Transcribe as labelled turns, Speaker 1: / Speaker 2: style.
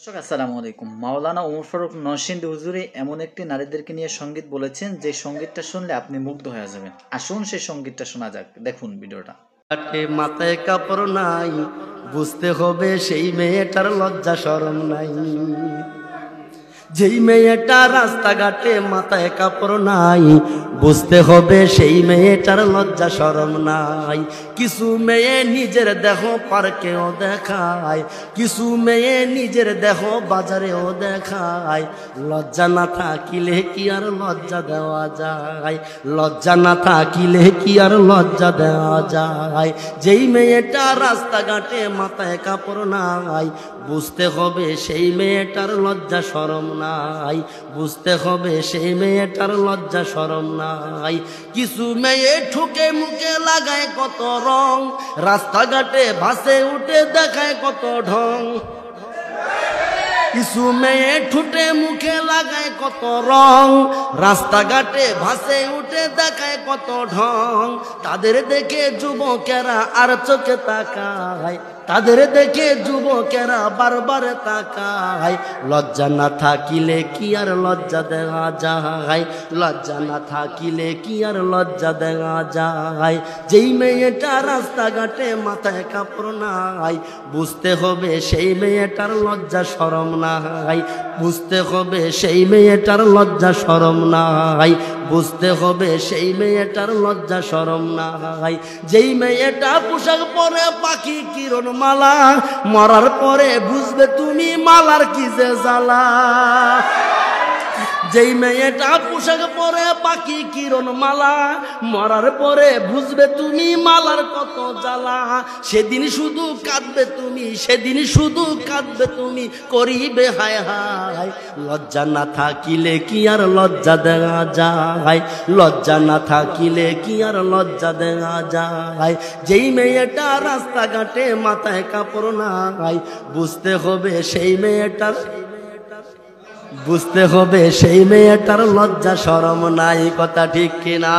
Speaker 1: দর্শক আসসালামু আলাইকুম। মাওলানা ওমর ফারুক নরসিংদী হুজুরে এমন একটি নারীদেরকে নিয়ে সঙ্গীত বলেছেন যে সঙ্গীতটা শুনলে আপনি মুগ্ধ হয়ে যাবেন। আসুন সেই সঙ্গীতটা শোনা যাক, দেখুন ভিডিওটা।
Speaker 2: মাথায় কাপড় নাই, বুঝতে হবে সেই মেয়েটার লজ্জা শরম নাই। যেই মেয়েটা রাস্তাঘাটে মাথায় কাপড় নাই, বুঝতে হবে সেই মেয়েটার লজ্জা শরম নাই। কিছু মেয়ে নিজের দেহ পার্কেও দেখায়, কিছু মেয়ে নিজের দেহ বাজারেও দেখায়। লজ্জা না থাকিলে কি আর লজ্জা দেওয়া যায়? লজ্জা না থাকিলে কি আর লজ্জা দেওয়া যায়? যেই মেয়েটা রাস্তাঘাটে মাথায় কাপড় নাই, বুঝতে হবে সেই মেয়েটার লজ্জা শরম নাই। বুঝতে হবে সেই মেয়েটার লজ্জা শরম নাই। কিছু মেয়ে ঠুকে মুখে লাগায় কত রং, রাস্তাঘাটে ভাসে উঠে দেখায় কত ঢং। কিছু মেয়ে ঠুটে মুখে লাগায় কত রং, রাস্তাঘাটে ভাসে উঠে দেখায় কত ঢং। তাদের দেখে যুবকেরা আর চোখে তাকায়, তাদের দেখে যুবকেরা বারবার তাকায়। লজ্জা না থাকিলে কি আর লজ্জা দেওয়া যায়? লজ্জা না থাকিলে কি আর লজ্জা দেওয়া যায়? যেই মেয়েটা রাস্তাঘাটে মাথায় কাপড় নাই, বুঝতে হবে সেই মেয়েটার লজ্জা শরম নাই। বুঝতে হবে সেই মেয়েটার লজ্জা শরম নাই। বুঝতে হবে সেই মেয়েটার লজ্জা শরম নাই। যেই মেয়েটা পোশাক পরে পাখি কিরণ মালা, মরার পরে বুঝবে তুমি মালার কি যে জ্বালা। যেই মেয়েটা পোশাক পরে পাখি কিরণ মালা, মরার পরে বুঝবে তুমি মালার কত জ্বালা। সেদিন শুধু কাঁদবে তুমি, সেদিন শুধু কাঁদবে তুমি, করিবে হায় হায়। লজ্জা না থাকিলে কি আর লজ্জা দেওয়া যায়? লজ্জা না থাকিলে কি আর লজ্জা দেওয়া যায়? যেই মেয়েটা রাস্তাঘাটে মাথায় কাপড় নাই, বুঝতে হবে সেই মেয়েটার, বুঝতে হবে সেই মেয়েটার লজ্জা শরম নাই। কথা ঠিক কিনা?